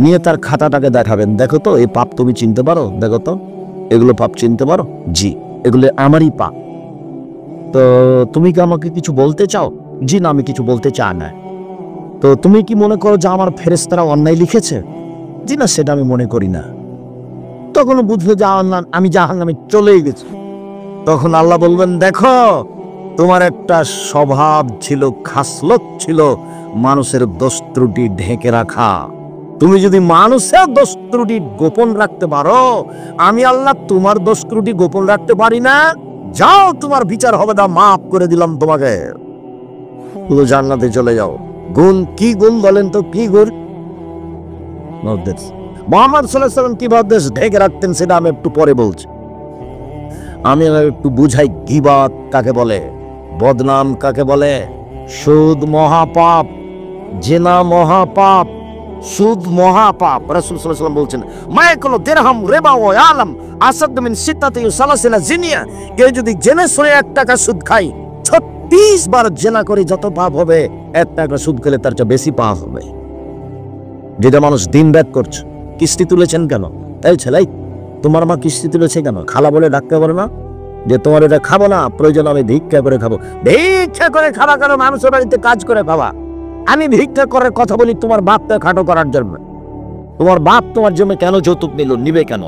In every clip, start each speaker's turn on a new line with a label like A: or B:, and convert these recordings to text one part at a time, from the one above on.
A: নিয়ে তার খাতাটাকে দেখাবেন, দেখো তো এই পাপ তুমি চিনতে পারো, দেখো তো এগুলো পাপ চিনতে পারো, জি এগুলো আমারই পাপ। তো তুমি কি আমাকে কিছু বলতে চাও? জি না, আমি কিছু বলতে চাই না। তো তুমি কি মনে করো যে আমার ফেরেশতারা অন্যায় লিখেছে? জি না, সেটা আমি মনে করি না। তখন বুঝবে যে আমি জাহান্নামে চলেই গেছি। তখন আল্লাহ বলবেন, দেখো তোমার একটা স্বভাব ছিল, খাসলত ছিল মানুষের দোষ ত্রুটি ঢেকে রাখা। তুমি যদি মানুষের দোষ ত্রুটি গোপন রাখতে পারো, আমি আল্লাহ তোমার দোষ ত্রুটি গোপন রাখতে পারি না। যাও, তোমার বিচার হবে না, মাফ করে দিলাম তোমাকে, তুমি জান্নাতে চলে যাও। গুণ কি গুণ বলেন তো, কি গুণ? মুহাম্মদ সাল্লাল্লাহু আলাইহি ওয়াসাল্লাম কিভাবে দেশ ঢেকে রাখতেন সেটা আমি একটু পরে বলছি। আমি একটু বুঝাই গীবাত কাকে বলে, বদনাম কাকে বলে। সুদ মহাপাপ, জিনা মহাপাপ, সুদ মহাপাপ। রাসূল সাল্লাল্লাহু আলাইহি ওয়াসাল্লাম বলছেন, মায়াকুলু দিরহাম রিবা ওয়া আলাম আসাদ মিন সিত্তাতি সালাসিনা জিনিয়া। কেউ যদি জেনে শুনে 1 টাকা সুদ খায়, 36 বার জেনা করে যত পাপ হবে, 1 টাকা সুদ খেলে তার চেয়ে বেশি পাপ হবে। যেটা মানুষ দিন রাত করছে। কিস্তি তুলেছেন কেন? এই ছেলে, তোমার মা কিস্তি তুলেছে কেন? খালা বলে ডাকতে পারে না যে তোমার এটা খাবো না, প্রয়োজন আমি ভিক্ষা করে খাবো? ভিক্ষা করে খাবা কেন? মানুষের বাড়িতে কাজ করে খাবা। আমি ভিক্ষা করার কথা বলি তোমার বাপকে খাটো করার জন্য। তোমার বাপ তোমার জন্য কেন যৌতুক নিল, নিবে কেন?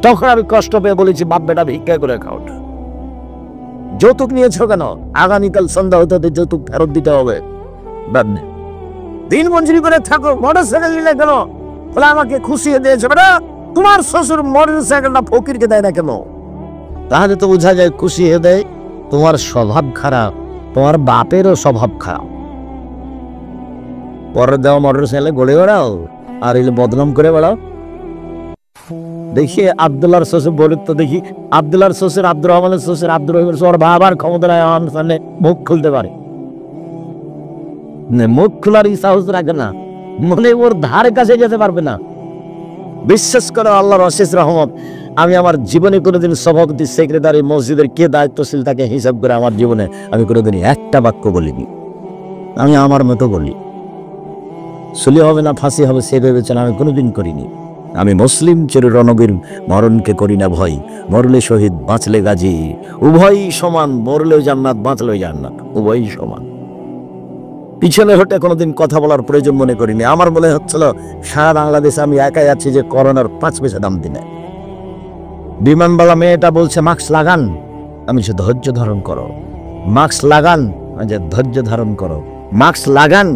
A: তখন আমি কষ্ট পেয়ে বলেছি, বাপ বেটা ভিক্ষা করে খাও। যৌতুক নিয়েছো কেন? আগামীকাল সন্ধ্যা হতে যৌতুক ফেরত দিতে হবে। দিন মঞ্জুরি করে থাকো, মোটরসাইকেল নিলে কেন? বলে আমাকে খুশি দিয়েছে। বেটা, তোমার শ্বশুর মোটরসাইকেলটা ফকিরকে দেয় না কেন? তাহলে তো বোঝা যায় খুশি হয়ে দেয়। তোমার স্বভাব খারাপ, তোমার বাপেরও স্বভাব খারাপ। পরে দেওয়া মোটরসাইকেলে গড়ে বেড়াও আর এলে বদনাম করে বেড়াও। দেখি আব্দুল্লাহর শ্বশুর বলুক তো দেখি, আব্দুল্লাহর শ্বশুর, আব্দুর রহমানের শ্বশুর, আব্দুর রহিমের শ্বশুর বাবার ক্ষমতা নাই আমার সামনে মুখ খুলতে পারে? মুখ খোলার সাহস রাখে না, মনে ওর ধারে কাছে যেতে পারবে না। বিশ্বাস করো, আল্লাহর অশেষ রহমত, আমি আমার জীবনে কোনোদিন সভাপতি, সেক্রেটারি, মসজিদের কে দায়িত্বশীল তাকে হিসাব করে আমার জীবনে আমি কোনোদিন একটা বাক্য বলিনি। আমি আমার মতো বলি, সুলি হবে না ফাঁসি হবে সে ভেবেছেন, আমি কোনোদিন করিনি। আমি মুসলিম চির রণবীর, মরণকে করি না ভয়, মরলে শহীদ বাঁচলে গাজী, উভয়ই সমান, মরলেও জান্নাত বাঁচলেও জান্নাত, উভয়ই সমান। পিছনে হটে কোনোদিন কথা বলার প্রয়োজন মনে করিনি। আমার মনে হচ্ছিল সারা বাংলাদেশে আমি একাই আছি যে করোনার 5 পয়সা দাম দিনে। বিমানবালা মেয়েটা বলছে মাস্ক লাগান, আমি সে ধৈর্য ধারণ করো। মাস্ক লাগান, যে ধৈর্য ধারণ করো। মাস্ক লাগান,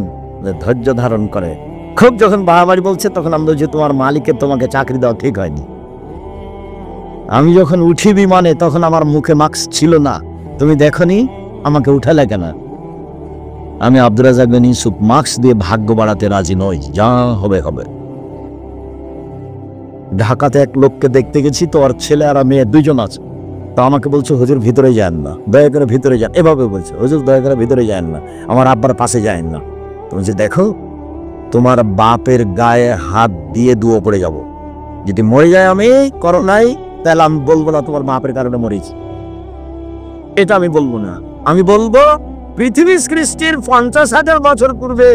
A: ধৈর্য ধারণ করে। খুব যখন বাড়াবাড়ি বলছে তখন আমি বলছি, তোমার মালিকের তোমাকে চাকরি দেওয়া ঠিক হয়নি। আমি যখন উঠি বিমানে তখন আমার মুখে মাস্ক ছিল না, তুমি দেখনি আমাকে উঠালে কেন? আমি আব্দুর রাজ্জাক বিন ইউসুফ মাস্ক দিয়ে ভাগ্য বাড়াতে রাজি নই, যা হবে হবে। ঢাকাতে এক লোককে দেখতে গেছি, তো ওর ছেলে আর মেয়ে 2 জন আছে। তো আমাকে বলছে, হুজুর ভিতরে যান না, দয়া করে ভিতরে যান। এভাবে বলছে, হুজুর দয়া করে ভিতরে যান না, আমার আব্বার পাশে যান না। তুমি যে দেখো, তোমার বাপের গায়ে হাত দিয়ে দুয়ো পড়ে যাব। যদি মরে যায় আমি করোনায়, তাহলে আমি বলবো না তোমার বাপের কারণে মরেছি, এটা আমি বলবো না। আমি বলবো পৃথিবী সৃষ্টির 50,000 বছর পূর্বে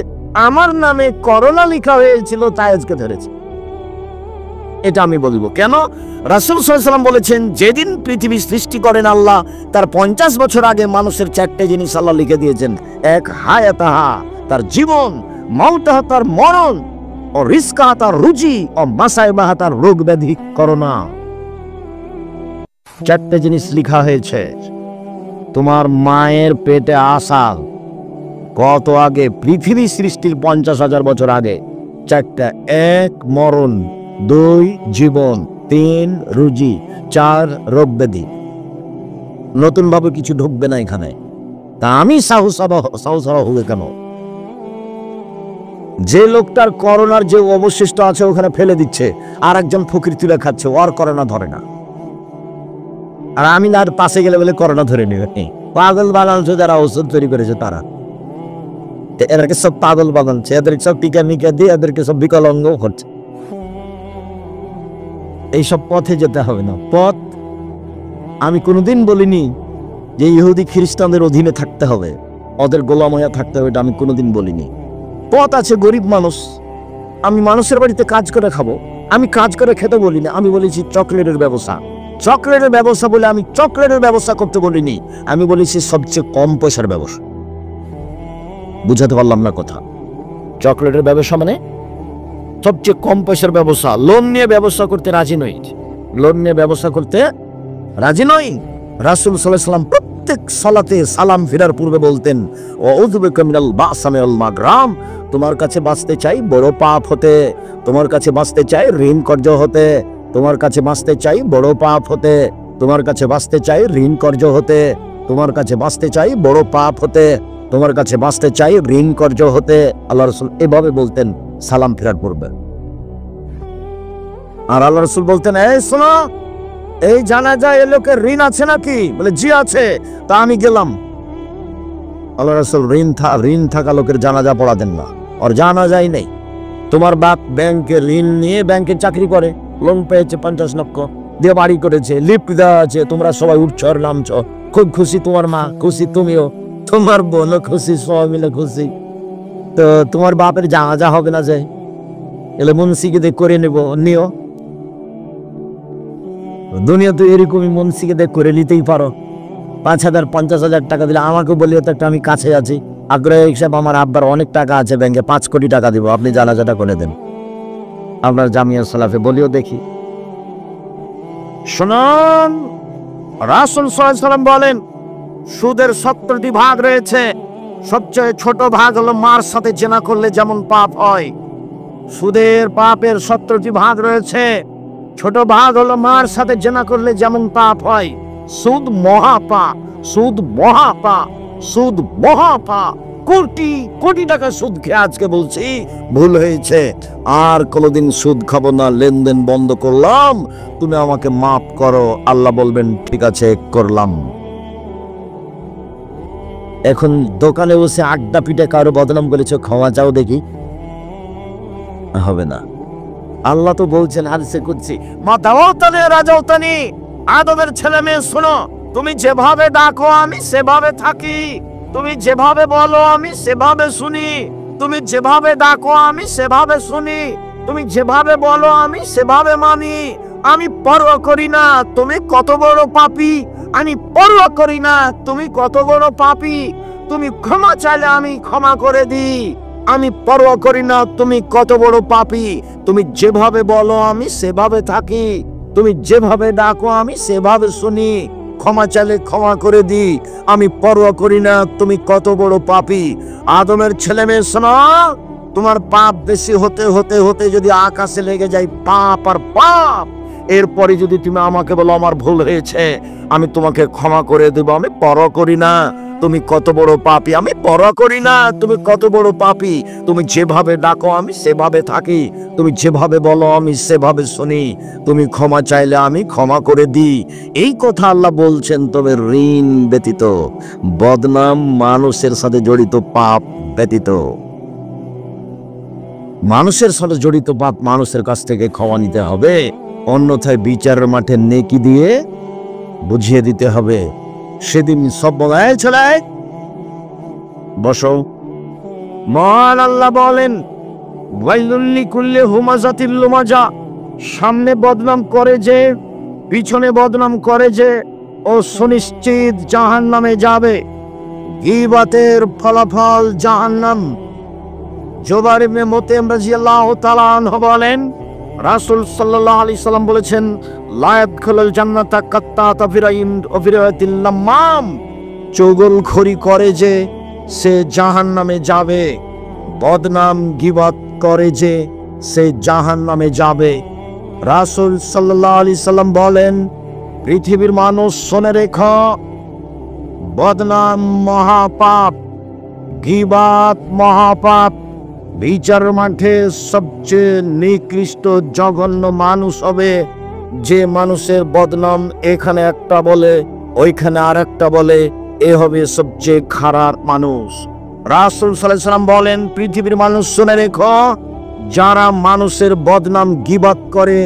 A: আমার নামে করোনা লেখা হয়েছিল, তাই আজকে ধরেছে, এটা আমি বলবো। কেন? রাসূল সাল্লাল্লাহু আলাইহি ওয়াসাল্লাম বলেছেন, যেদিন পৃথিবী সৃষ্টি করেন আল্লাহ, তার 50 বছর আগে মানুষের 4টে জিনিস আল্লাহ লিখে দিয়েছেন। এক হায়াতাহা, তার জীবন, মাউতাহা, তার মরণ, ও রিজকাহা, তার রুজি, ও মাসাইবাহা, তার রোগ ব্যাধি, করোনা। 4টে জিনিস লেখা হয়েছে। তোমার মায়ের পেটে আসা কত আগে? পৃথিবী সৃষ্টির 50,000 বছর আগে। 4টা, 1 মরণ, 2 জীবন, 3 রুজি, 4 রোগ ব্যাধি। নতুন ভাবে কিছু ঢুকবে না এখানে। তা আমি সাহস হবে কেন? যে লোকটার করোনার যে অবশিষ্ট আছে ওখানে ফেলে দিচ্ছে, আর একজন ফকির তুলে খাচ্ছে, ওর করোনা ধরে না। আর আমি না পাশে গেলে বলে করোনা ধরে নেবে। পাগল বানাচ্ছে যারা ওষুধ তৈরি করেছে তারা, এদেরকে সব পাগল বানাচ্ছে, এদেরকে সব টিকা মিকা দিয়ে এদেরকে সব বিকলাঙ্গ করছে। এইসব পথে যেতে হবে না। পথ আমি কোনোদিন বলিনি যে ইহুদি খ্রিস্টানদের অধীনে থাকতে হবে, ওদের গোলাম হয়ে থাকতে হবে, এটা আমি কোনোদিন বলিনি। পথ আছে, গরিব মানুষ আমি মানুষের বাড়িতে কাজ করে খাবো, আমি কাজ করে খেতে বলিনি, আমি বলেছি চকলেটের ব্যবসা। চকলেটের ব্যবসা বলে আমি চকলেটের ব্যবসা করতে বলিনি, আমি বলেছি সবচেয়ে কম পয়সার ব্যবসা। বুঝাতে পারলাম না কথা? চকলেটের ব্যবসা মানে সবচেয়ে কম পয়সার ব্যবসা। লোন নিয়ে ব্যবসা করতে রাজি নই, লোন নিয়ে ব্যবসা করতে রাজি নই। রাসূল সাল্লাল্লাহু আলাইহি ওয়াসাল্লাম প্রত্যেক সালাতে সালাম ফেরার পূর্বে বলতেন, আউযু বিকা মিনাল বাসামি ওয়াল মাগরাম, তোমার কাছে বাঁচতে চাই বড় পাপ হতে, তোমার কাছে বাঁচতে চাই ঋণ কর্জ হতে, তোমার কাছে বাঁচতে চাই বড় পাপ হতে, তোমার কাছে বাঁচতে চাই ঋণ কর্জ হতে, তোমার কাছে বাঁচতে চাই বড় পাপ হতে, তোমার কাছে বাঁচতে চাই ঋণ কর্জ হতে। আল্লাহ রাসূল এভাবে বলতেন সালাম ফেরার পূর্বে। আর আল্লাহ রাসূল বলতেন, এই শোনো, এই জানাজা এ লোকের ঋণ আছে নাকি? বলে জি আছে। তা আমি গেলাম। আল্লাহ রাসূল ঋণ থাকা লোকের জানাজা পড়াতেন না, আর জানাজাই নেই। তোমার বাপ ব্যাংকে ঋণ নিয়ে ব্যাংকে চাকরি করে, লোন পেয়েছে 50 লক্ষ দিয়ে বাড়ি করেছে, লিফট দেওয়া আছে, তোমরা সবাই উঠছ আর নামছ, খুব খুশি, তোমার মা খুশি, তুমিও, তোমার বোনও খুশি, সবাই মিলে খুশি। তো তোমার বাপের জানাজা হবে না, যে এলে মুন্সিকে দিয়ে করে নিও। দুনিয়া তো এরকমই, মুন্সিকে দিয়ে করে নিতেই পারো। 5,000 50,000 টাকা দিলে আমাকে বলিও তো একটা, আমি কাছে আছি, আগ্রহ হিসাব আমার আব্বার অনেক টাকা আছে ব্যাংকে, 5 কোটি টাকা দিব, আপনি জানাজাটা করে দেন। আপনার জামিয়া সালাফে বলিও দেখি। শুনুন, রাসূল সাল্লাল্লাহু আলাইহি ওয়াসাল্লাম বলেন, সুদের 70টি ভাগ রয়েছে। সবচেয়ে ছোট ভাগ হলো মার সাথে জেনা করলে যেমন পাপ হয়। সুদের পাপের 70টি ভাগ রয়েছে। ছোট ভাগ হলো মার সাথে জেনা করলে যেমন পাপ হয়। সুদ মহাপাপ, সুদ মহাপাপ, সুদ মহাপাপ। কোটি কোটি টাকা সুদ খেয়ে আজকে বলছি ভুল হয়েছে, আর কোনোদিন সুদ খাবো না, লেনদেন বন্ধ করলাম, তুমি আমাকে মাফ করো। আল্লাহ বলবেন ঠিক আছে করলাম। এখন দোকানে বসে আড্ডা পিঠে কারো বদনাম করেছে, ক্ষমা চাও দেখি, হবে না। আল্লাহ তো বলছেন হাদিসে কুদসি, মা দাওতানি রাজাউতানি, আদমের ছেলে মেয়ে শোনো, তুমি যেভাবে ডাকো আমি সেভাবে থাকি, তুমি যেভাবে বলো আমি সেভাবে শুনি, তুমি যেভাবে ডাকো আমি সেভাবে শুনি, তুমি যেভাবে বলো আমি সেভাবে মানি। আমি পরোয়া করি না তুমি কত বড় পাপী, আমি পরোয়া করি না তুমি কত বড় পাপী, তুমি ক্ষমা চাইলে আমি ক্ষমা করে দিই, আমি পরোয়া করি না তুমি কত বড় পাপী, তুমি যেভাবে বলো আমি সেভাবে থাকি, তুমি যেভাবে ডাকো আমি সেভাবে শুনি, ক্ষমা চাইলে ক্ষমা করে দিই, আমি পরোয়া করি না তুমি কত বড় পাপী। আদমের ছেলে মেয়ে শোনো, তোমার পাপ বেশি হতে হতে হতে যদি আকাশে লেগে যায় পাপ আর পাপ, এরপরে যদি তুমি আমাকে বলো আমার ভুল হয়েছে, আমি তোমাকে ক্ষমা করে দেবো, আমি পরোয়া করি না তুমি কত বড় পাপী, আমি পরোয়া করি না তুমি কত বড় পাপী, তুমি যেভাবে ডাকো আমি সেভাবে থাকি, তুমি যেভাবে বলো আমি সেভাবে শুনি, তুমি ক্ষমা চাইলে আমি ক্ষমা করে দিই। এই কথা আল্লাহ বলছেন। তবে ঋণ ব্যতীত, বদনাম, মানুষের সাথে জড়িত পাপ ব্যতীত, মানুষের সাথে জড়িত পাপ মানুষের কাছ থেকে ক্ষমা নিতে হবে, অন্যথায় বিচারের মাঠে নেকি দিয়ে বুঝিয়ে দিতে হবে। সেদিন সব বলায় চলে বসো। মহান আল্লাহ বলেন, ওয়াইলুল লিকুল্লি হুমাজাতিল লুমাজা, সামনে বদনাম করে যে, পিছনে বদনাম করে যে, ও সুনিশ্চিত জাহান্নামে যাবে। গীবাতের ফলাফল জাহান্নাম। জুবাইর ইবনে মুতাইম রাদিয়াল্লাহু তাআলা আনহু বলেন, রাসূল সাল্লাল্লাহু আলাইহি সাল্লাম বলেছেন, লা ইয়াদখুলুল জান্নাতা কাত্তাতা ফিরাইন ওয়া ফিরাতিল লাম্মাম, চুগলখড়ি করে যে সে জাহান্নামে যাবে, বদনাম গীবত করে যে সে জাহান্নামে যাবে। রাসূল সাল্লাল্লাহু আলাইহি সাল্লাম বলেন, পৃথিবীর মানুষ শুনে রেখো, বদনাম মহাপাপ, গীবত মহাপাপ, বিচার মাঠে সবচেয়ে নিকৃষ্ট জঘন্য মানুষ হবে যে মানুষের বদনাম এখানে একটা বলে ওইখানে আর একটা বলে, এ হবে সবচেয়ে খারাপ মানুষ। রাসূল সাল্লাল্লাহু আলাইহি সাল্লাম বলেন, পৃথিবীর মানুষ শুনে রেখো, যারা মানুষের বদনাম গীবত করে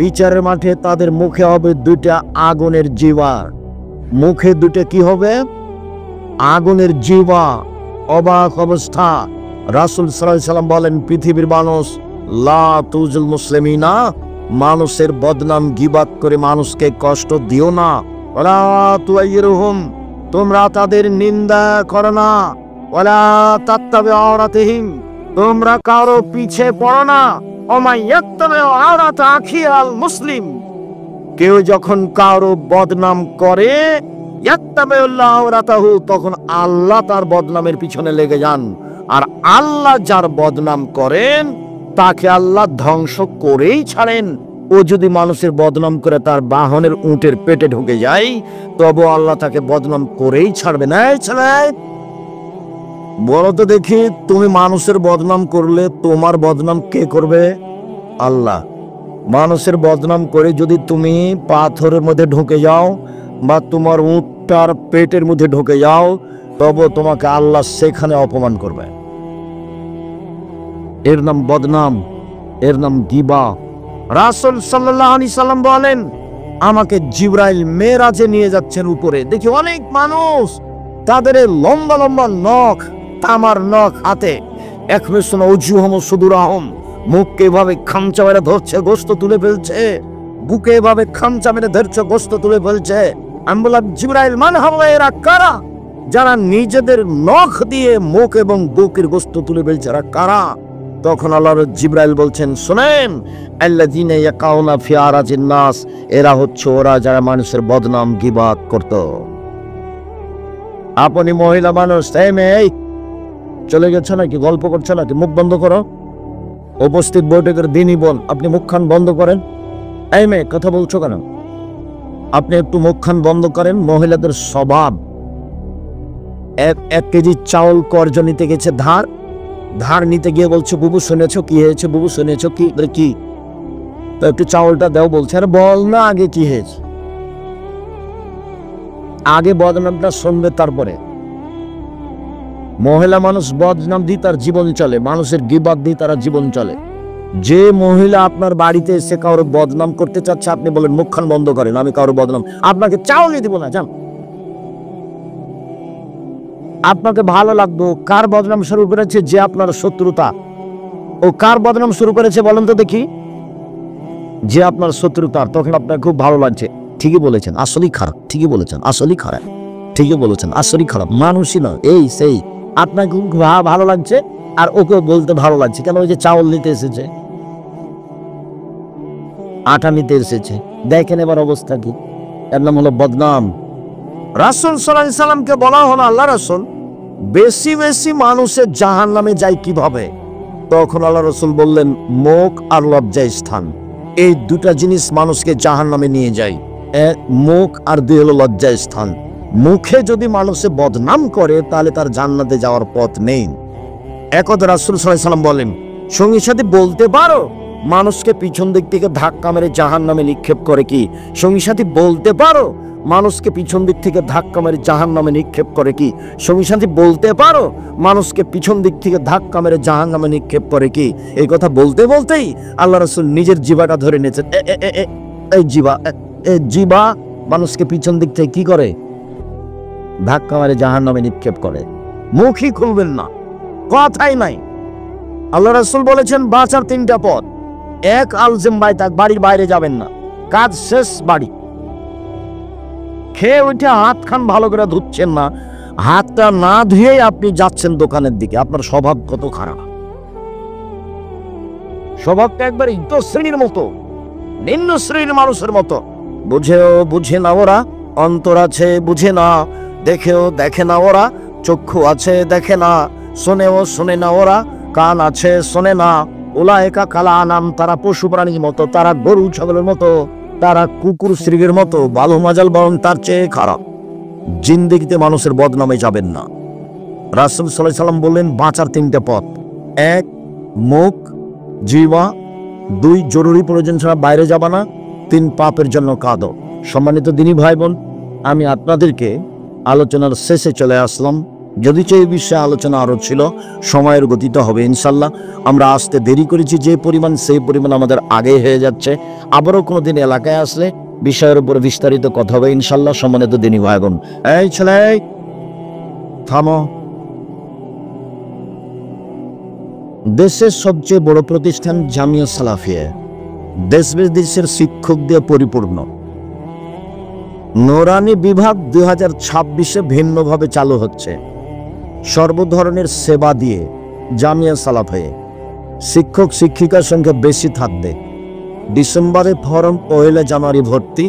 A: বিচারের মাঠে তাদের মুখে হবে 2টা আগুনের জিহ্বা। মুখে 2টা কি হবে? আগুনের জিহ্বা। অবাক অবস্থা। রাসূল সাল্লাল্লাহু আলাইহি সাল্লাম বলেন, পৃথিবীর মানুষ লা তুজুল মুসলিমিনা, মানুষের বদনাম গীবাত করে মানুষকে কষ্ট দিও না। ওয়ালা তুআইরুহুম, তোমরা তাদের নিন্দা করো না। ওয়ালা তাত্তাবিউ আওরাতিহিম, তোমরা কারো পিছে পড়ো না। ওমা ইয়াত্তাবিউ আওরাতা আখিয়াল মুসলিম, কেউ যখন কারো বদনাম করে ইয়াত্তাবিউল্লাহু আওরাতাহু, তখন আল্লাহ তার বদনামের পিছনে লেগে যান। আর আল্লাহ যার বদনাম করেন তাকে আল্লাহ ধ্বংস করেই ছাড়েন। ও যদি মানুষের বদনাম করে তার বাহনের উটের পেটে ঢুকে যায়, তবু আল্লাহ তাকে বদনাম করেই ছাড়বে না। ছেলে বলো তো দেখি, তুমি মানুষের বদনাম করলে তোমার বদনাম কে করবে? আল্লাহ। মানুষের বদনাম করে যদি তুমি পাথরের মধ্যে ঢুকে যাও বা তোমার উটটার পেটের মধ্যে ঢুকে যাও, তবু তোমাকে আল্লাহ সেখানে অপমান করবে। এর নাম বদনাম, এর নাম গীবা। রাসূল সাল্লাল্লাহু আলাইহি সাল্লাম বলেন, আমাকে জিবরাইল মেরাজে নিয়ে যাচ্ছেন উপরে, দেখি অনেক মানুষ তাদের লম্বা লম্বা নখ, তামার নখ হাতে, একমেশন ওজুহম সুদুরাহম, মুখকে এভাবে খামচা মেরে ধরছে, গোস্ত তুলে ফেলছে, বুকে এভাবে খামচা মেরে ধরছে, গোস্ত তুলে ফেলছে। আমি বললাম, জিবরাইল মান হাওয়া, এরা কারা? যারা নিজেদের নখ দিয়ে মুখ এবং বুকের গোস্ত তুলে ফেলছে, এরা কারা? তখন আল্লাহর জিবরাইল বলছেন, শুনেন, আল্লাযীনা ইয়াকাউনা ফি আরাজিন নাস, এরা হচ্ছে ওরা যারা মানুষের বদনাম গীবাত করত। আপনি মহিলা মানুষ, এই মেয়ে চলে গেছে নাকি, গল্প করছে নাকি? মুখ বন্ধ করো। উপস্থিত বৈঠকের দিনই বোন, আপনি মুখখান বন্ধ করেন। এই মেয়ে কথা বলছো কেন? আপনি একটু মুখখান বন্ধ করেন। মহিলাদের স্বভাব, এক কেজি চাউল কর্জ নিতে গেছে ধার নিতে গিয়ে বলছে, বুবু শুনেছ কি হয়েছে? বুবু শুনেছ কি? কি তো একটু চাউলটা দাও বলছে। আরে বল না আগে কি হয়েছে, আগে বদনামটা শুনবে তারপরে। মহিলা মানুষ বদনাম দিয়ে তার জীবন চলে, মানুষের গীবাত দিয়ে তারা জীবন চলে। যে মহিলা আপনার বাড়িতে এসে কারোর বদনাম করতে চাচ্ছে, আপনি বলেন মুখখান বন্ধ করেন, আমি কারোর বদনাম, আপনাকে চাউলই দিব না, যান। আপনাকে ভালো লাগতো কার বদনাম শুরু করেছে? যে আপনার শত্রুতা। ও কার বদনাম শুরু করেছে বলেন তো দেখি? যে আপনার শত্রুতার। তখন আপনার খুব ভালো লাগছে, ঠিকই বলেছেন, আসলেই খারাপ, ঠিকই বলেছেন, আসলেই খারাপ, ঠিকই বলেছেন, আসলেই খারাপ, মানুষই না, এই সেই। আপনার খুব ভালো লাগছে, আর ওকে বলতে ভালো লাগছে কেন? ওই যে চাউল নিতে এসেছে, আটা নিতে এসেছে, দেখেন এবার অবস্থা কি। এর নাম হলো বদনাম। রাসূল সাল্লাল্লাহু আলাইহি সাল্লামকে বলা হলো, আল্লাহ রাসূল, বেশি বেশি মানুষের জাহান্নামে যায় কিভাবে? তখন আল্লাহ রাসূল বললেন, মুখ আর লজ্জা স্থান, এই দুটা জিনিস মানুষকে জাহান্নামে নিয়ে যায়। এক মুখ, আর দুই হলো লজ্জা স্থান। মুখে যদি মানুষে বদনাম করে তাহলে তার জান্নাতে যাওয়ার পথ নেই। একদা রাসূল সাল্লাল্লাহু আলাইহি সাল্লাম বলেন, সঙ্গী সাথী বলতে পারো মানুষকে পিছন দিক থেকে ধাক্কা মেরে জাহান্নামে নিক্ষেপ করে কি? সঙ্গী সাথী বলতে পারো মানুষকে পিছন দিক থেকে ধাক্কা মেরে জাহান্নামে নিক্ষেপ করে কি? সঙ্গী সাথী বলতে পারো মানুষকে পিছন দিক থেকে ধাক্কা মেরে জাহান্নামে নিক্ষেপ করে কি? এই কথা বলতে বলতেই আল্লাহ রাসূল নিজের জিহ্বাটা ধরে নিয়েছেন। এই জিহ্বা মানুষকে পিছন দিক থেকে কি করে? ধাক্কা মেরে জাহান্নামে নিক্ষেপ করে। মুখই খুলবেন না, কথাই নাই। আল্লাহ রাসূল বলেছেন, বাঁচার তিনটা পথ। এক, আলজেম বাইতাক, বাড়ির বাইরে যাবেন না, কাজ শেষ বাড়ি। খেয়ে উঠে হাত খান ভালো করে ধুচ্ছেন না, হাতটা না ধুয়েই আপনি যাচ্ছেন দোকানের দিকে। আপনার স্বভাব কত খারাপ! স্বভাবটা একবার ইতো শ্রেণীর মতো, নিম্ন শ্রেণীর মানুষের মতো। বুঝেও বুঝে না ওরা, অন্তর আছে বুঝে না, দেখেও দেখে না ওরা, চক্ষু আছে দেখে না, শোনেও শোনে না ওরা, কান আছে শোনে না। উলায়েকা কাল আনাম, তারা পশু প্রাণীর মতো, তারা গরু ছাগলের মতো, তারা কুকুর শ্রীগের মতো, ভালো মাজাল বরং তার চেয়ে খারাপ। জিন্দেগিতে মানুষের বদনামে যাবেন না। রাসূল সাল্লাল্লাহু আলাইহি সাল্লাম বললেন, বাঁচার তিনটা পথ। এক, মুখ জিহ্বা। দুই, জরুরি প্রয়োজন ছাড়া বাইরে যাবা না। তিন, পাপের জন্য কাঁদো। সম্মানিত দিনী ভাই বোন, আমি আপনাদেরকে আলোচনার শেষে চলে আসলাম। যদি এই বিষয়ে আলোচনা আরো ছিল, সময়ের গতিতে হবে ইনশাল্লাহ। আমরা আসতে দেরি করেছি যে পরিমাণ, সেই পরিমাণ আমাদের আগে হয়ে যাচ্ছে। আবারও কোনোদিন এলাকায় আসলে বিষয়ের উপর বিস্তারিত কথা হবে ইনশাল্লাহ। সম্মানিত দিনী ভাই বোন, এই ছেলে থামো। দেশের সবচেয়ে বড় প্রতিষ্ঠান জামিয়া সালাফিয়া, দেশ বিদেশের শিক্ষক দিয়ে পরিপূর্ণ। নোরানি বিভাগ 2026-এ ভিন্নভাবে চালু হচ্ছে, সর্বধরনের সেবা দিয়ে। জামিয়া সালাফিয়া শিক্ষক শিক্ষিকার সংখ্যা বেশি থাকবে। ডিসেম্বরে ফরম, 1 জানুয়ারি ভর্তি,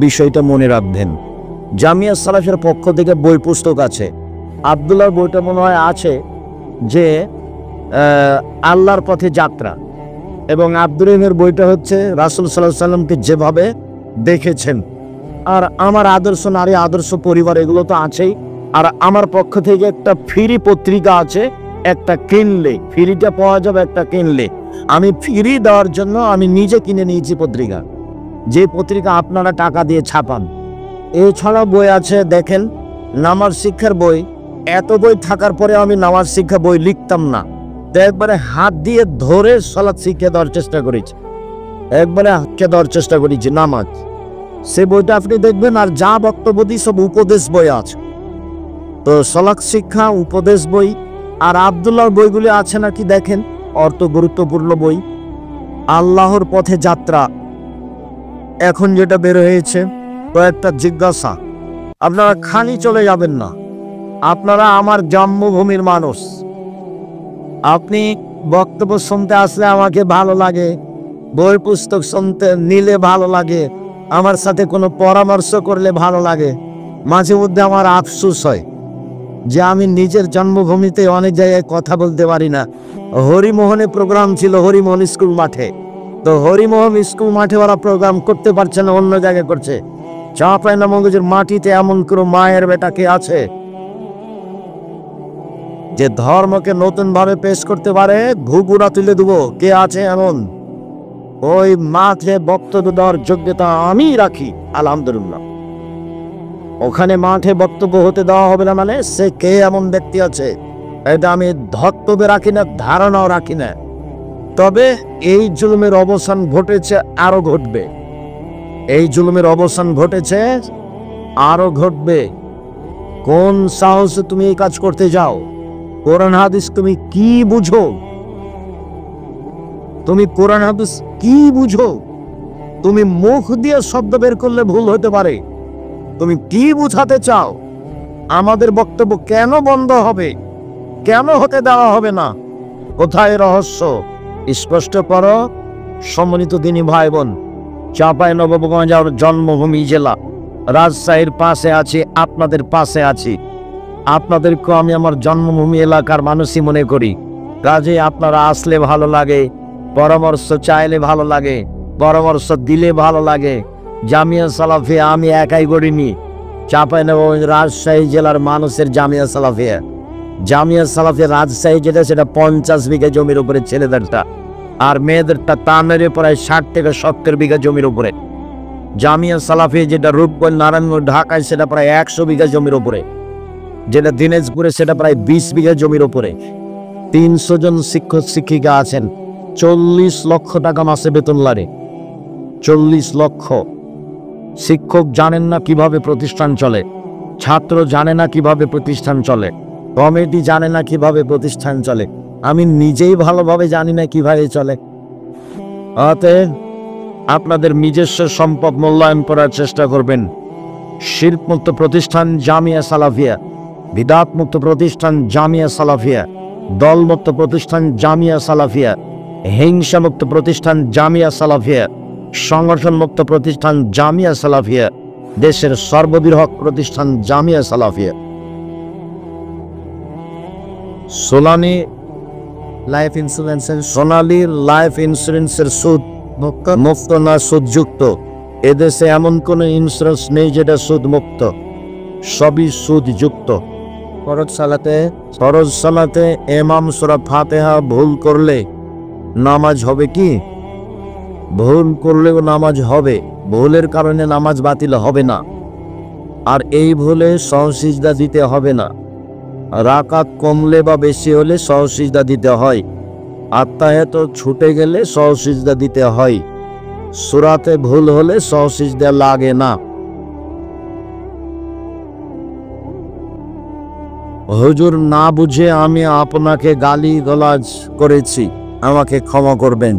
A: বিষয়টা মনে রাখবেন। জামিয়া সালাফিয়ার পক্ষ থেকে বই পুস্তক আছে। আব্দুল্লাহর বইটা মনে হয় আছে, যে আল্লাহর পথে যাত্রা, এবং আব্দুর রহিমের বইটা হচ্ছে রাসূল সাল্লাল্লাহু আলাইহি সাল্লামকে যেভাবে দেখেছেন। আর আমার আদর্শ নারী, আদর্শ পরিবার, এগুলো তো আছেই। আর আমার পক্ষ থেকে একটা ফ্রি পত্রিকা আছে, একটা কিনলে ফ্রিটা পাওয়া যাবে, একটা কিনলে। আমি ফ্রি দেওয়ার জন্য আমি নিজে কিনে নিয়েছি পত্রিকা, যে পত্রিকা আপনারা টাকা দিয়ে ছাপান। এছাড়া বই আছে, দেখেন, নামাজ শিক্ষার বই। এত বই থাকার পরে আমি নামাজ শিক্ষা বই লিখতাম না, তো একবারে হাত দিয়ে ধরে সালাত শিক্ষা দেওয়ার চেষ্টা করেছি, একবারে হাতকে দেওয়ার চেষ্টা করেছি নামাজ। সে বইটা আপনি দেখবেন। আর যা বক্তব্য দিই সব উপদেশ বই আছে, তো সালাত শিক্ষা, উপদেশ বই। আর আব্দুল্লাহর বইগুলি আছে নাকি দেখেন, অর্থ গুরুত্বপূর্ণ বই। আল্লাহর পথে যাত্রা এখন যেটা বের হয়েছে, কয়েকটা জিজ্ঞাসা, আপনারা খালি চলে যাবেন না। আপনারা আমার জন্মভূমির মানুষ, আপনি বক্তব্য শুনতে আসলে আমাকে ভালো লাগে, বই পুস্তক শুনতে নিলে ভালো লাগে, আমার সাথে কোনো পরামর্শ করলে ভালো লাগে। মাঝে মধ্যে আমার আফসোস হয় যে আমি নিজের জন্মভূমিতে অনেক জায়গায় কথা বলতে পারি না। হরিমোহনে প্রোগ্রাম ছিল, হরিমোহন স্কুল মাঠে, তো হরিমোহন স্কুল মাঠে ওরা প্রোগ্রাম করতে পারছে না, অন্য জায়গায় করছে। চাঁপাইনবাবগঞ্জের মাটিতে এমন কোনো মায়ের বেটা কে আছে যে ধর্মকে নতুন ভাবে পেশ করতে পারে? ঘুঘুরা তুলে দেবো, কে আছে এমন? ওই মাঠে বক্তব্য দেওয়ার যোগ্যতা আমি রাখি, আলহামদুলিল্লাহ। ওখানে মাঠে বক্তব্য হতে দেওয়া হবে না মানে সে কে এমন ব্যক্তি আছে, এটা আমি ধর্তব্যে রাখি না, ধারণাও রাখি না। তবে এই জুলুমের অবসান ঘটেছে, আরো ঘটবে। এই জুলুমের অবসান ঘটেছে, আরো ঘটবে। কোন সাহসে তুমি এই কাজ করতে যাও? কোরআন হাদিস তুমি কি বুঝো? তুমি কোরআন হাদিস কি বুঝো? তুমি মুখ দিয়ে শব্দ বের করলে ভুল হতে পারে, তুমি কি বুঝাতে চাও? আমাদের বক্তব্য কেন বন্ধ হবে? কেন হতে দেওয়া হবে না? কোথায় রহস্য? স্পষ্ট করো। সম্মানিত দিনী ভাই বোন, চাঁপাইনবাবগঞ্জ আমার জন্মভূমি জেলা, রাজশাহীর পাশে আছি, আপনাদের পাশে আছি। আপনাদেরকে আমি আমার জন্মভূমি এলাকার মানুষই মনে করি। কাজে আপনারা আসলে ভালো লাগে, পরামর্শ চাইলে ভালো লাগে, পরামর্শ দিলে ভালো লাগে। জামিয়া সালাফিয়া আমি একাই গড়িনি, চাঁপাইনবাবগঞ্জ রাজশাহী জেলার মানুষের জামিয়া সালাফিয়া। জামিয়া সালাফিয়া রাজশাহী যেটা, সেটা 50 বিঘা জমির উপরে ছেলেদেরটা, আর মেয়েদেরটা তামেরে প্রায় 60 থেকে 70 বিঘা জমির উপরে। জামিয়া সালাফিয়া যেটা রূপগঞ্জ, নারায়ণগঞ্জ, ঢাকায়, সেটা প্রায় 100 বিঘা জমির উপরে। যেটা দিনাজপুরে, সেটা প্রায় 20 বিঘা জমির উপরে। 300 জন শিক্ষক শিক্ষিকা আছেন, 40 লক্ষ টাকা মাসে বেতন লাগে। 40 লক্ষ। শিক্ষক জানেন না কিভাবে প্রতিষ্ঠান চলে, ছাত্র জানে না কিভাবে প্রতিষ্ঠান চলে, কমিটি জানে না কিভাবে প্রতিষ্ঠান চলে, আমি নিজেই ভালোভাবে জানি না কিভাবে চলে। অতএব আপনাদের নিজস্ব সম্পদ মূল্যায়ন করার চেষ্টা করবেন। শিরকমুক্ত প্রতিষ্ঠান জামিয়া সালাফিয়া, বিদআতমুক্ত প্রতিষ্ঠান জামিয়া সালাফিয়া, দলমুক্ত প্রতিষ্ঠান জামিয়া সালাফিয়া, হিংসামুক্ত প্রতিষ্ঠান জামিয়া সালাফিয়া, সংগঠনমুক্ত প্রতিষ্ঠান জামিয়া সালাফিয়া, দেশের সর্ববৃহৎ প্রতিষ্ঠান জামিয়া সালাফিয়া। সোনালী লাইফ ইন্স্যুরেন্সের সুদ মুক্ত না সুদযুক্ত। এদেশে এমন কোন ইন্স্যুরেন্স নেই যেটা সুদ মুক্ত, সবই সুদযুক্ত। ফরজ সালাতে ইমাম সূরা ফাতিহা ভুল করলে নামাজ হবে কি? ভুল করলেও নামাজ হবে, ভুলের কারণে নামাজ বাতিল হবে না। আর এই ভুলে সহসিজদা দিতে হবে না। রাকাত কমলে বা বেশি হলে সহসিজদা দিতে হয়। আত্তাহিয়াত ছুটে গেলে সহসিজদা দিতে হয়। সূরাতে ভুল হলে সহসিজদা লাগে না। হুজুর, না বুঝে আমি আপনাকে গালি গালাজ করেছি, আমাকে ক্ষমা করবেন।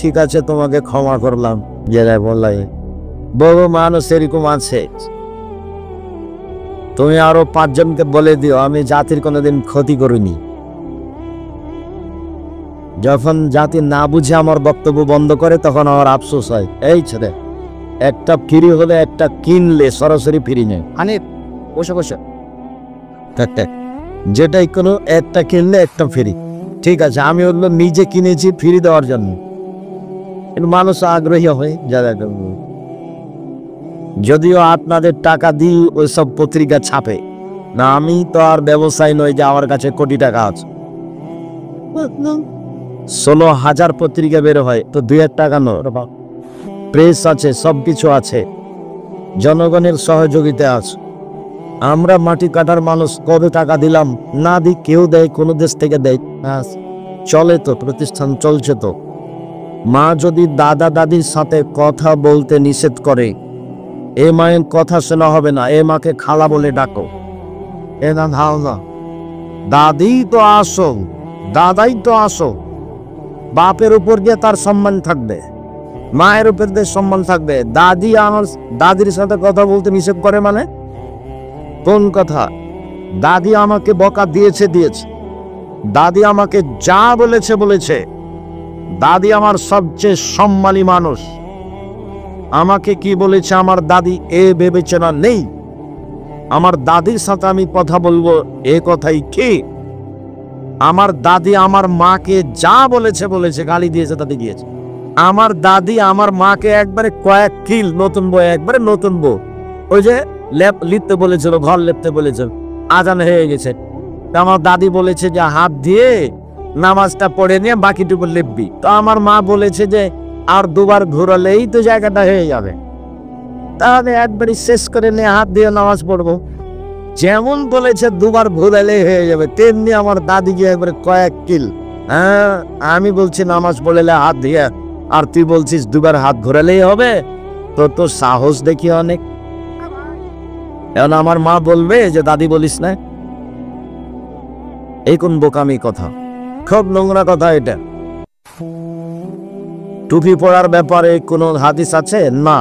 A: ঠিক আছে, তোমাকে ক্ষমা করলাম। যেটা বললাই, বহু মানুষ এরকম আছে। তুমি আরো 5 জনকে বলে দিও আমি জাতির কোনোদিন ক্ষতি করিনি। যখন জাতি না বুঝে আমার বক্তব্য বন্ধ করে তখন আমার আফসোস হয়। এই ছেলে, একটা ফ্রি হলে একটা কিনলে সরাসরি ফ্রি নেই।
B: হানিফ বসে বসে
A: যেটাই কোনো একটা কিনলে একটা ফ্রি। ঠিক আছে, আমি ওগুলো নিজে কিনেছি ফ্রি দেওয়ার জন্য, কিন্তু মানুষ আগ্রহী হয় যারা। যদিও আপনাদের টাকা দিয়ে ওইসব পত্রিকা ছাপে না, আমি তো আর ব্যবসায়ী নই যে আমার কাছে কোটি টাকা আছে। 16,000 পত্রিকা বের হয়, তো 2 টাকা নয়। প্রেস আছে, সবকিছু আছে, জনগণের সহযোগিতা আছে। আমরা মাটি কাটার মানুষ, কবে টাকা দিলাম? না দিই, কেউ দেয়, কোনো দেশ থেকে দেয়, চলে তো, প্রতিষ্ঠান চলছে তো। মা যদি দাদা দাদির সাথে কথা বলতে নিষেধ করে, এ মায়ের কথা শোনা হবে না, এ মাকে খালা বলে ডাকো। এ না ধাও না, দাদি তো আসো, দাদাই তো আসো। বাপের উপর দিয়ে তার সম্মান থাকবে, মায়ের উপর দিয়ে সম্মান থাকবে। দাদি আমার দাদির সাথে কথা বলতে নিষেধ করে মানে কোন কথা? দাদি আমাকে বকা দিয়েছে দিয়েছে, দাদি আমাকে যা বলেছে বলেছে। দাদি আমার সবচেয়ে সম্মানী মানুষ। আমাকে কি বলেছে আমার দাদি এ বিবেচনা নেই। আমার দাদির সাথে আমি কথা বলবো, এ কথাই ঠিক। আমার দাদি আমার মাকে যা বলেছে বলেছে, গালি দিয়েছে দাদি দিয়েছে। আমার দাদি আমার মাকে একবারে কয়েক কিল নতুন বউ, একবারে নতুন বউ। ওই যে লিখতে বলেছিল, ঘর লিখতে বলেছিল, আজান হয়ে গেছে, আমার দাদি বলেছে যে হাত দিয়ে নামাজটা পড়ে নিয়ে বাকিটুকু লিখবি। তো আমার মা বলেছে যে আর 2বার ঘোরালেই তো জায়গাটা হয়ে যাবে, তাহলে একবারই শেষ করে নিয়ে হাত দিয়ে নামাজ পড়বো। যেমন বলেছে 2বার ঘোরালেই হয়ে যাবে, তেমনি আমার দাদি গিয়ে একবারে কয়েক কিল। হ্যাঁ, আমি বলছি নামাজ পড়লে হাত দিয়ে, আর তুই বলছিস 2বার হাত ঘোরালেই হবে। তো সাহস দেখি অনেক। এখন আমার মা বলবে যে দাদি বলিস না, এই কোন বোকামি কথা, খুব নোংরা কথা এটা। টুপি পরার ব্যাপারে কোনো হাদিস আছে? না।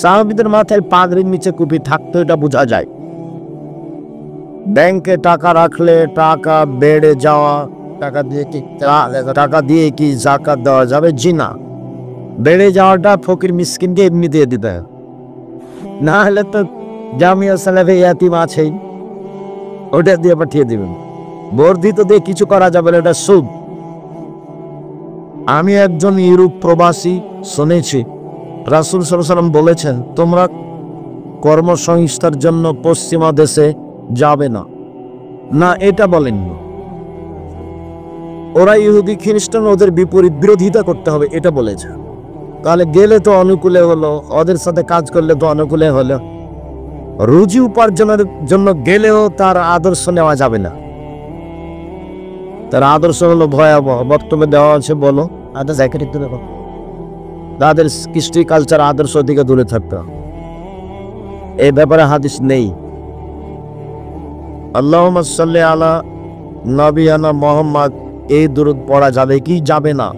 A: সাহাবীদের মাথায় পাগড়ির নিচে টুপি থাকতো, এটা বোঝা যায়। ব্যাংকে টাকা রাখলে টাকা বেড়ে যাওয়া, টাকা দিয়ে কি যাকাত দেওয়া যাবে? জি না। বেড়ে যাওয়াটা ফকির মিসকিনকে এমনি দিয়ে দিতে হয়, না হলে তো জামিয়া সালাফে ইয়াতিম আছেই, ওটা দিয়ে পাঠিয়ে দিবেন। বর্ধিত দিয়ে কিছু করা যাবে না, এটা সুদ। আমি একজন ইউরোপ প্রবাসী, শুনেছি রাসূল সাল্লাল্লাহু আলাইহি ওয়াসাল্লাম বলেছেন, তোমরা কর্মসংস্থার জন্য পশ্চিমা দেশে যাবে না। না, এটা বলেননি। ওরা ইহুদি খ্রিস্টান, ওদের বিপরীত বিরোধিতা করতে হবে, এটা বলেছে। তাহলে গেলে তো অনুকূলে হলো, ওদের সাথে কাজ করলে তো অনুকূলে হলো। রুজি উপার্জনের জন্য গেলেও তার আদর্শ নেওয়া যাবে না। তার আদর্শ হলো ভয়াবহ, বক্তব্যে দেওয়া আছে, বলো তাদের কৃষ্টি কালচার আদর্শ থেকে দূরে থাকতে হবে। এই ব্যাপারে হাদিস নেই। আল্লাহুম্মা সাল্লি আলা নবিয়ানা মুহাম্মদ, এই দুরূদ পড়া যাবে কি যাবে না?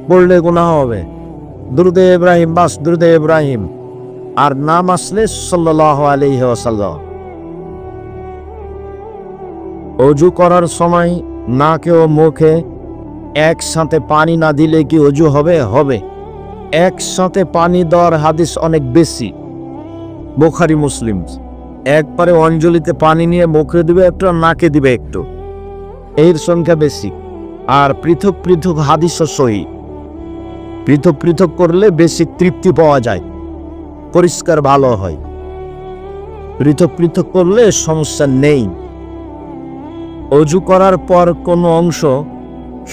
A: পড়লে গুনাহ হবে। দুরূদে ইব্রাহিম, বাস দুরূদে ইব্রাহিম, আর নাম আসলে সাল্লাল্লাহু আলাইহি ওয়াসাল্লাম। ওযু করার সময় নাকে ও মুখে একসাথে পানি না দিলে কি ওযু হবে? হবে। একসাথে পানি দেওয়ার হাদিস অনেক বেশি, বুখারী মুসলিম। একবারে অঞ্জলিতে পানি নিয়ে মুখে দিবে একটু, নাকে দিবে একটু, এর সংখ্যা বেশি। আর পৃথক পৃথক হাদিসও সহিহ। পৃথক পৃথক করলে বেশি তৃপ্তি পাওয়া যায়, পরিষ্কার ভালো হয়। পৃথক পৃথক করলে সমস্যা নেই। অজু করার পর কোনো অংশ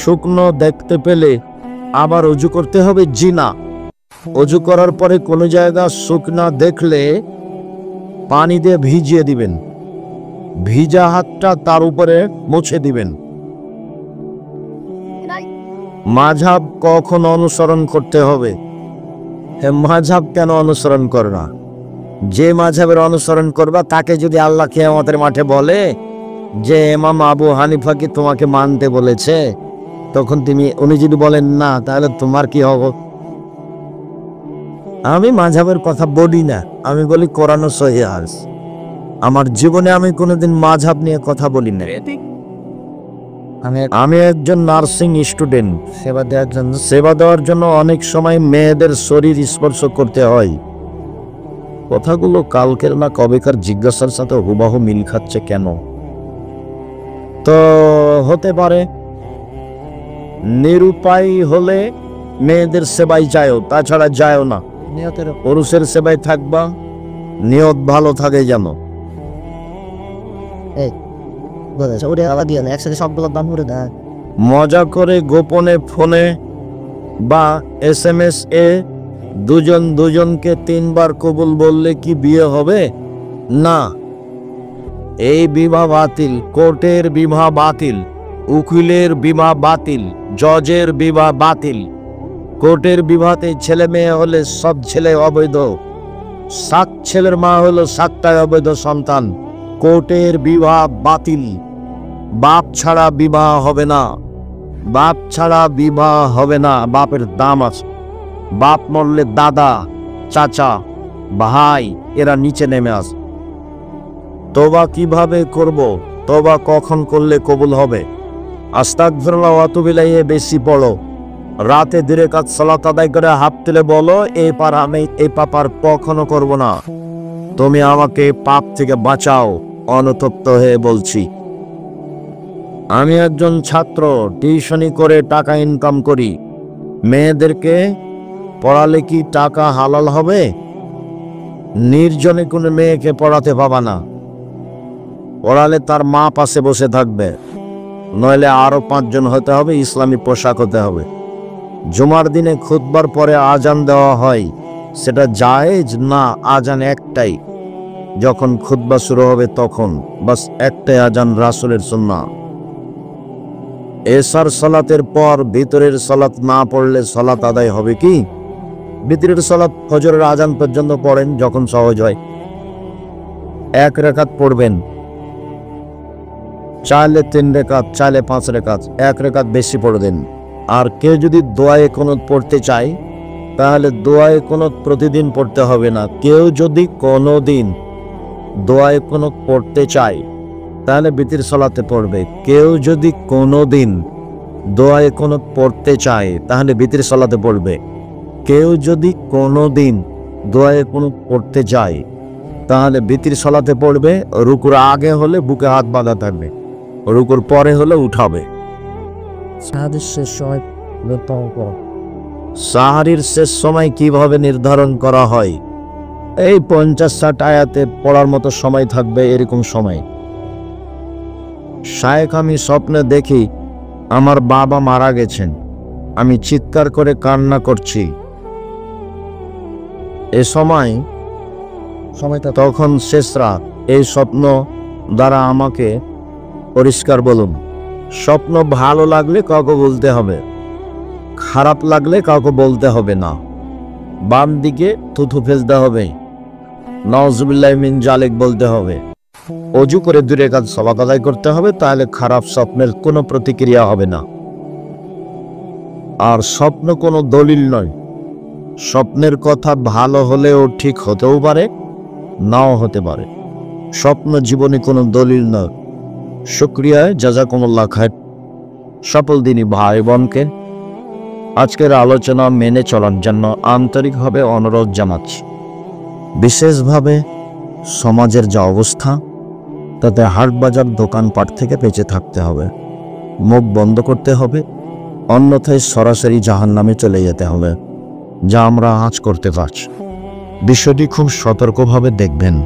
A: শুকনো দেখতে পেলে আবার অজু করতে হবে? জি না। অজু করার পরে কোনো জায়গা শুকনা দেখলে পানি দিয়ে ভিজিয়ে দিবেন, ভিজা হাতটা তার উপরে মুছে দিবেন। মাযহাব কখন অনুসরণ করতে হবে? মাযহাব কেন অনুসরণ করে না? যে মাযহাবের অনুসরণ করবা তাকে যদি আল্লাহ কিয়ামতের মাঠে বলে যে ইমাম আবু হানিফা কি তোমাকে মানতে বলেছে, তখন উনি যদি বলেন না, তাহলে তোমার কি হবে? আমি মাযহাবের কথা বলি না, আমি বলি কোরআন ও সহিহ হাদিস। আমার জীবনে আমি কোনোদিন মাযহাব নিয়ে কথা বলি না। আমি একজন নার্সিং স্টুডেন্ট, সেবা দেওয়ার জন্য অনেক সময় মেয়েদের শরীর স্পর্শ করতে হয়। কথাগুলো কালকের না কবেকার জিজ্ঞাসার সাথে হুবাহু মিল খাচ্ছে কেন? তো হতে পারে নিরুপায় হলে মেয়েদের সেবায় যায়ও, তাছাড়া যায়ও না। পুরুষের সেবায় থাকবা, নিয়ত ভালো থাকে যেন। মজা করে গোপনে ফোনে বা SMS এ দুজন দুজনকে 3 বার কবুল বললে কি বিয়ে হবে? না, এই বিবাহ বাতিল। কোর্টের বিবাহ বাতিল, উকিলের বিবাহ বাতিল, জজের বিবাহ বাতিল। কোর্টের বিবাহতে ছেলে মেয়ে হলে সব ছেলে অবৈধ, 7 ছেলের মা হলো 7টাই অবৈধ সন্তান। কোর্টের বিবাহ বাতিল। বাপ ছাড়া বিবাহ হবে না, বাপ ছাড়া বিবাহ হবে না। বাপের দাম আছে। বাপ মরলে দাদা, চাচা, ভাই এরা নিচে নেমে আসে। তওবা কিভাবে করব? তওবা কখন করলে কবুল হবে? আস্তাগফিরুল্লাহ ওয়া আতুবু ইলাইহি বেশি পড়ো। রাতে 2 রাকাত সালাত আদায় করে হাত তুলে বলো, এই পাপ আমি এই পাপ আর কখনো করব না। তুমি আমাকে পাপ থেকে বাঁচাও। অনুতপ্ত হয়ে বলছি। আমি একজন ছাত্র, টিউশনি করে টাকা ইনকাম করি। মেয়েদেরকে পড়ালে কি টাকা হালাল হবে? নির্জনে কোনো মেয়েকে পড়াতে পাবা না। পড়ালে তার মা পাশে বসে থাকবে, নইলে আরো 5 জন হতে হবে, ইসলামী পোশাক হতে হবে। জুমার দিনে খুতবার পরে আজান দেওয়া হয়, সেটা জায়েজ না? আজান একটাই, যখন খুতবা শুরু হবে তখন বাস একটাই আজান, রাসূলের সুন্নাহ। এশার সালাতের পর ভিতরের সালাত না পড়লে সালাত আদায় হবে কি? ভিতরের সালাত ফজরের আজান পর্যন্ত পড়েন, যখন সহজ হয় 1 রাকাত পড়বেন, চাইলে 3 রাকাত, চাইলে 5 রাকাত, 1 রাকাত বেশি পড়বেন। আর কেউ যদি দোয়ায়ে কুনুত পড়তে চায়, তাহলে দোয়ায়ে কুনুত প্রতিদিন পড়তে হবে না। কেউ যদি কোনোদিন দোয়ায়ে কুনুত পড়তে চায়, তাহলে ভিতরের সালাতে পড়বে। কেউ যদি কোনোদিন দোয়ায়ে কুনুত পড়তে চায়, তাহলে ভিতরের সালাতে পড়বে। কেউ যদি কোনোদিন দোয়ায়ে কুনুত পড়তে চায়, তাহলে ভিতরের সালাতে পড়বে। রুকুর আগে হলে বুকে হাত বাঁধা থাকবে, রুকুর পরে হলে উঠাবে। সাহারির শেষ সময় কিভাবে নির্ধারণ করা হয়? এই 50-60 আয়াতে পড়ার মতো সময় থাকবে, এরকম সময়। শায়েখ, আমি স্বপ্নে দেখি আমার বাবা মারা গেছেন, আমি চিৎকার করে কান্না করছি। এ সময়টা তখন শেষ রাত। এই স্বপ্ন দ্বারা আমাকে পরিষ্কার বলুন। স্বপ্ন ভালো লাগলে কাউকে বলতে হবে, খারাপ লাগলে কাউকে বলতে হবে না। বাম দিকে থুথু ফেলতে হবে, নাউজুবিল্লাহি মিন জালিক বলতে হবে। অজু করে 2 রাকাত সালাত আদায় করতে হবে, তাহলে খারাপ স্বপ্নের কোনো প্রতিক্রিয়া হবে না। আর স্বপ্ন কোনো দলিল নয়। স্বপ্নের কথা ভালো হলেও ঠিক হতেও পারে, নাও হতে পারে। স্বপ্ন জীবনে কোনো দলিল নয়। শুকরিয়া, জাযাকুমুল্লাহ খায়ের। সকল দিনই ভাই বোনকে আজকের আলোচনা মেনে চলার জন্য আন্তরিকভাবে অনুরোধ জানাচ্ছি। বিশেষভাবে সমাজের যা অবস্থা, তাতে হাট বাজার দোকানপাট থেকে বেঁচে থাকতে হবে, মুখ বন্ধ করতে হবে, অন্যথায় সরাসরি জাহান্নামে চলে যেতে হবে, যা আমরা আজ করতে পারছি। বিষয়টি খুব সতর্কভাবে দেখবেন।